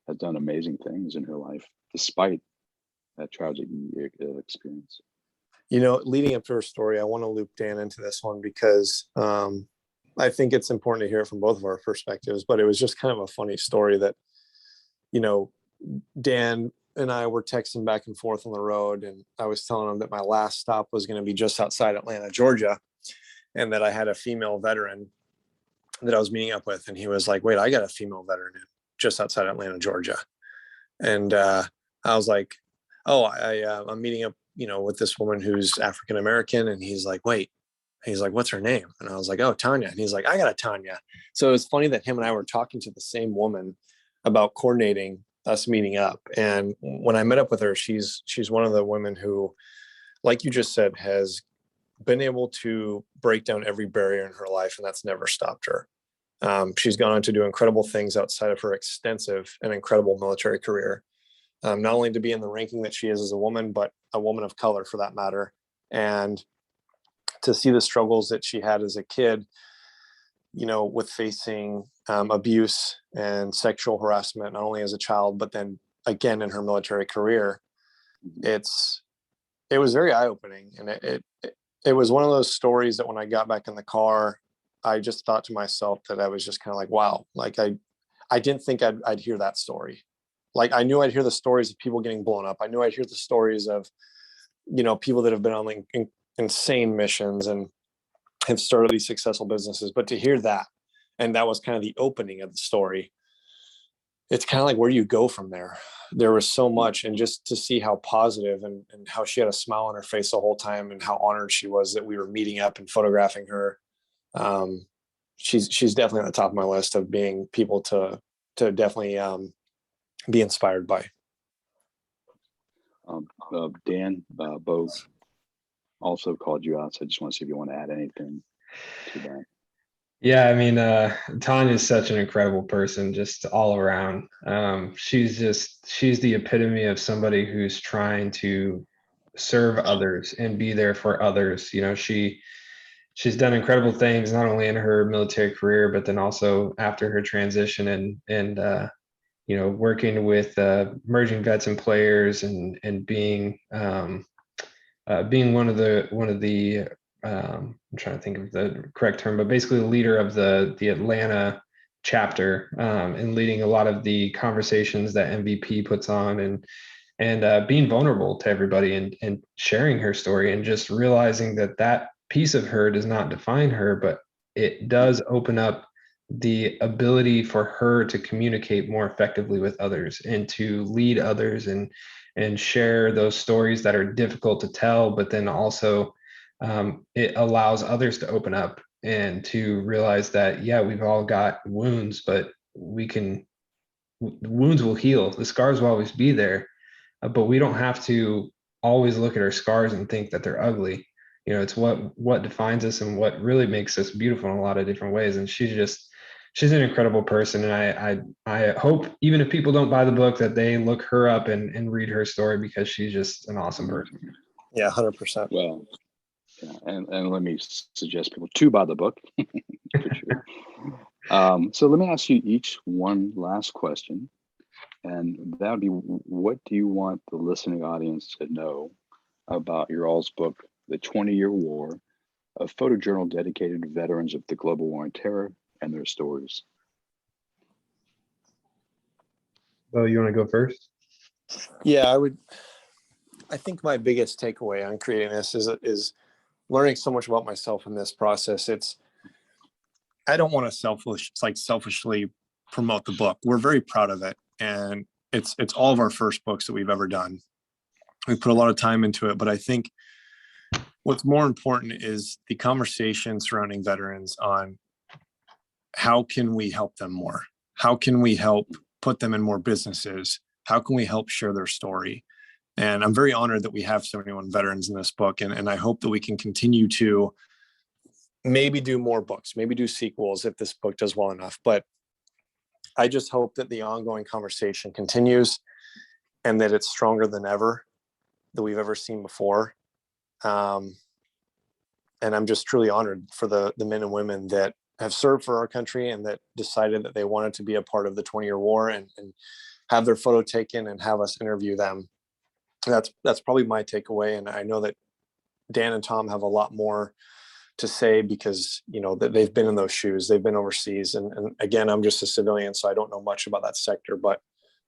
has done amazing things in her life, despite that tragic experience. Leading up to her story, I want to loop Dan into this one, because I think it's important to hear it from both of our perspectives. But it was just kind of a funny story that, Dan and I were texting back and forth on the road, and I was telling him that my last stop was going to be just outside Atlanta, Georgia, and that I had a female veteran that I was meeting up with. And he was like, wait, I got a female veteran just outside Atlanta, Georgia. And I was like, oh, I'm meeting up, with this woman who's African-American. And he's like, wait, he's like, what's her name? And I was like, oh, Tanya. And he's like, I got a Tanya. So it's funny that him and I were talking to the same woman about coordinating us meeting up. And when I met up with her, she's one of the women who, like you just said, has been able to break down every barrier in her life, and that's never stopped her. She's gone on to do incredible things outside of her extensive and incredible military career. Not only to be in the ranking that she is as a woman, but a woman of color for that matter. And to see the struggles that she had as a kid, with facing abuse and sexual harassment, not only as a child, but then again in her military career, it was very eye-opening. And it was one of those stories that when I got back in the car, I just thought to myself that I was just kind of like, wow, like I didn't think I'd hear that story. Like, I knew I'd hear the stories of people getting blown up. I knew I'd hear the stories of, people that have been on like insane missions and have started these successful businesses. But to hear that, and that was kind of the opening of the story, it's kind of like, where do you go from there? There was so much, and just to see how positive and how she had a smile on her face the whole time, and how honored she was that we were meeting up and photographing her. she's definitely on the top of my list of being people to definitely be inspired by. Dan, Beau also called you out, so I just want to see if you want to add anything to that. Yeah, I mean, Tanya is such an incredible person, just all around. She's the epitome of somebody who's trying to serve others and be there for others. She's done incredible things, not only in her military career, but then also after her transition and working with emerging vets and players and being one of the I'm trying to think of the correct term, but basically the leader of the Atlanta chapter, and leading a lot of the conversations that MVP puts on, and being vulnerable to everybody and sharing her story, and just realizing that piece of her does not define her, but it does open up the ability for her to communicate more effectively with others and to lead others and share those stories that are difficult to tell, but then also it allows others to open up and to realize that, yeah, we've all got wounds, but wounds will heal. The scars will always be there, but we don't have to always look at our scars and think that they're ugly. It's what defines us and what really makes us beautiful in a lot of different ways. And she's an incredible person. And I hope, even if people don't buy the book, that they look her up and read her story, because she's just an awesome person. Yeah, 100%. Well, yeah, and let me suggest people to buy the book. For sure. So let me ask you each one last question, and that would be, what do you want the listening audience to know about your all's book, The 20-Year War, a photojournal dedicated to veterans of the global war on terror and their stories? Well, you want to go first? Yeah, I think my biggest takeaway on creating this is learning so much about myself in this process. I don't want to selfishly promote the book. We're very proud of it, and it's all of our first books that we've ever done. We put a lot of time into it, but I think what's more important is the conversation surrounding veterans on how can we help them more? How can we help put them in more businesses? How can we help share their story? And I'm very honored that we have 71 veterans in this book. And I hope that we can continue to maybe do more books, maybe do sequels if this book does well enough. But I just hope that the ongoing conversation continues and that it's stronger than ever, that we've ever seen before. And I'm just truly honored for the men and women that have served for our country and that decided that they wanted to be a part of the 20-year war and have their photo taken and have us interview them. That's probably my takeaway. And I know that Dan and Tom have a lot more to say because, that they've been in those shoes, they've been overseas. And again, I'm just a civilian, so I don't know much about that sector, but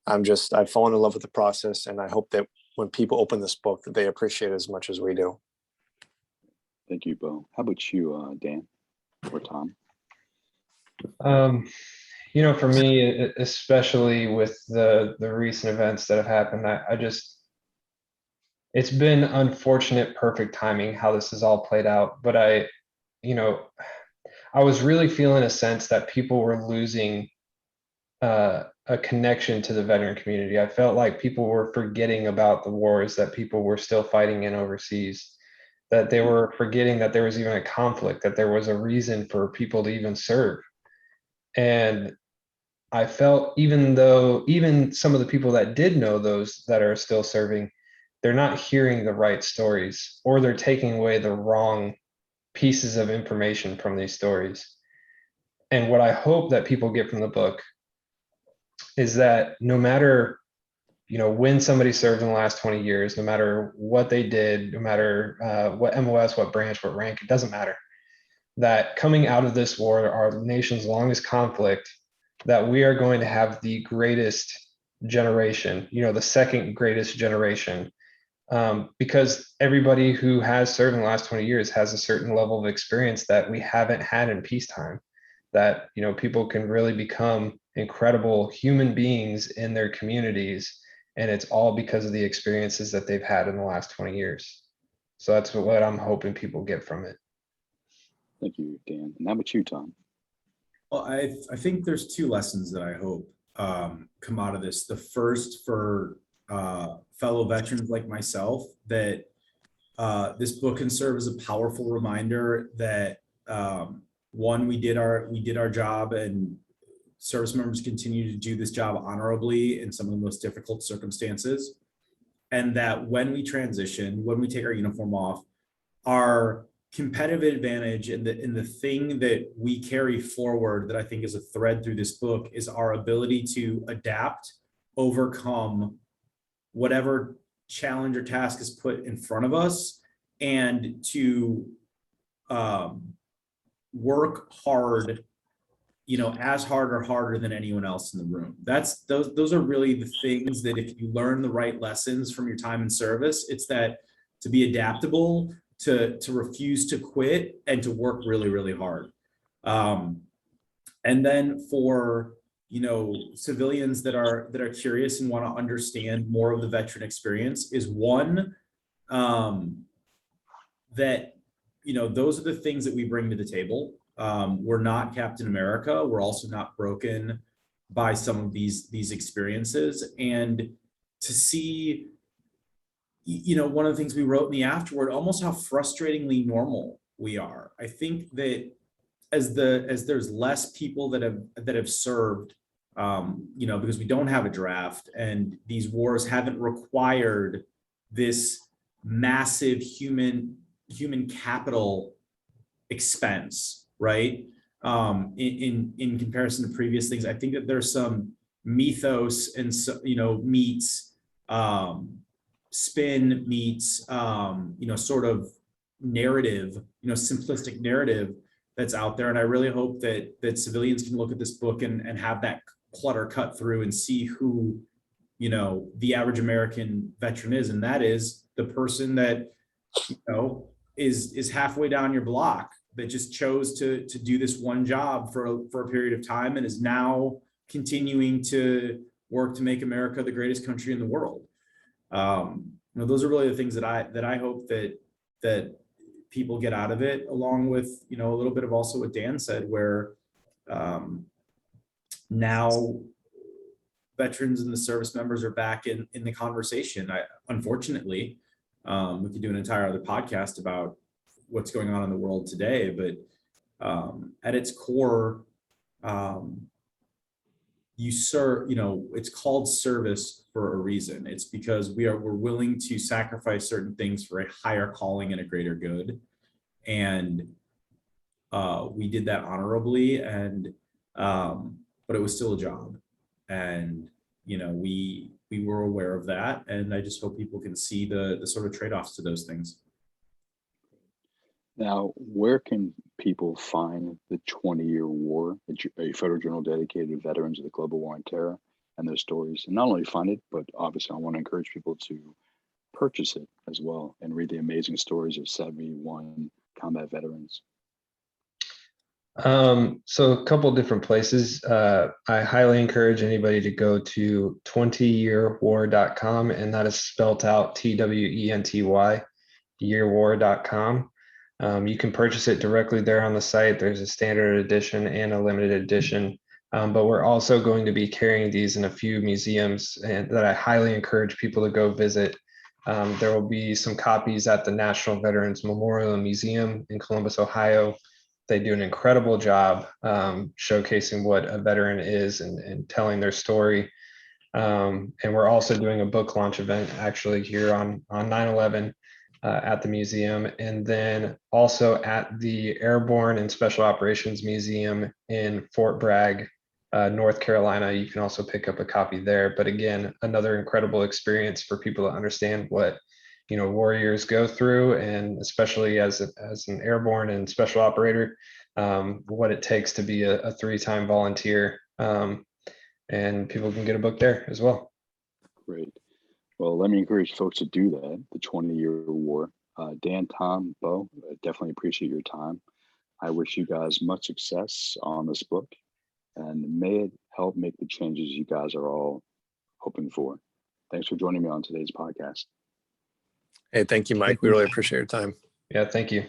I've fallen in love with the process. And I hope that when people open this book, that they appreciate it as much as we do. Thank you, Beau. How about you, Dan or Tom? For me, especially with the recent events that have happened, it's been unfortunate, perfect timing how this has all played out. But I was really feeling a sense that people were losing a connection to the veteran community. I felt like people were forgetting about the wars that people were still fighting in overseas, that they were forgetting that there was even a conflict, that there was a reason for people to even serve. And I felt, even some of the people that did know those that are still serving, they're not hearing the right stories, or they're taking away the wrong pieces of information from these stories. And what I hope that people get from the book is that no matter, when somebody served in the last 20 years, no matter what they did, no matter what MOS, what branch, what rank, it doesn't matter, that coming out of this war, our nation's longest conflict, that we are going to have the greatest generation, the second greatest generation, because everybody who has served in the last 20 years has a certain level of experience that we haven't had in peacetime, that, people can really become incredible human beings in their communities. And it's all because of the experiences that they've had in the last 20 years. So that's what I'm hoping people get from it. Thank you, Dan. And how about you, Tom? Well, I think there's two lessons that I hope come out of this. The first for fellow veterans like myself, that this book can serve as a powerful reminder that one, we did our job, and service members continue to do this job honorably in some of the most difficult circumstances. And that when we transition, when we take our uniform off, our competitive advantage and the thing that we carry forward that I think is a thread through this book is our ability to adapt, overcome whatever challenge or task is put in front of us, and to work hard, as hard or harder than anyone else in the room. Those are really the things that if you learn the right lessons from your time in service, it's that to be adaptable, to refuse to quit, and to work really, really hard. And then for civilians that are curious and want to understand more of the veteran experience, is one, that those are the things that we bring to the table. We're not Captain America. We're also not broken by some of these experiences. And to see, one of the things we wrote in the afterword, almost how frustratingly normal we are. I think that as there's less people that have served, because we don't have a draft, and these wars haven't required this massive human capital expense, right? In comparison to previous things, I think that there's some mythos and meets spin meets sort of narrative, simplistic narrative that's out there. And I really hope that civilians can look at this book and have that clutter cut through and see who the average American veteran is, and that is the person that is halfway down your block, that just chose to do this one job for a period of time and is now continuing to work to make America the greatest country in the world. Those are really the things that I hope that people get out of it, along with a little bit of also what Dan said, where now veterans and the service members are back in the conversation. Unfortunately, we could do an entire other podcast about what's going on in the world today, but at its core, you serve, it's called service for a reason. It's because we're willing to sacrifice certain things for a higher calling and a greater good. And we did that honorably, and but it was still a job. And we were aware of that, and I just hope people can see the sort of trade-offs to those things. Now, where can people find the 20-year war, a photo journal dedicated to veterans of the global war on terror and their stories? And not only find it, but obviously I want to encourage people to purchase it as well and read the amazing stories of 71 combat veterans. So a couple different places. I highly encourage anybody to go to 20yearwar.com, and that is spelled out TWENTY, yearwar.com. You can purchase it directly there on the site. There's a standard edition and a limited edition, but we're also going to be carrying these in a few museums and that I highly encourage people to go visit. There will be some copies at the National Veterans Memorial and Museum in Columbus, Ohio. They do an incredible job showcasing what a veteran is and telling their story. And we're also doing a book launch event actually here on 9/11 at the museum, and then also at the Airborne and Special Operations Museum in Fort Bragg, North Carolina. You can also pick up a copy there. But again, another incredible experience for people to understand what warriors go through, and especially as an airborne and special operator, what it takes to be a 3-time volunteer. And people can get a book there as well. Great. Well, let me encourage folks to do that, the 20-year war. Dan, Tom, Beau, I definitely appreciate your time. I wish you guys much success on this book, and may it help make the changes you guys are all hoping for. Thanks for joining me on today's podcast. Hey, thank you, Mike. We really appreciate your time. Yeah, thank you.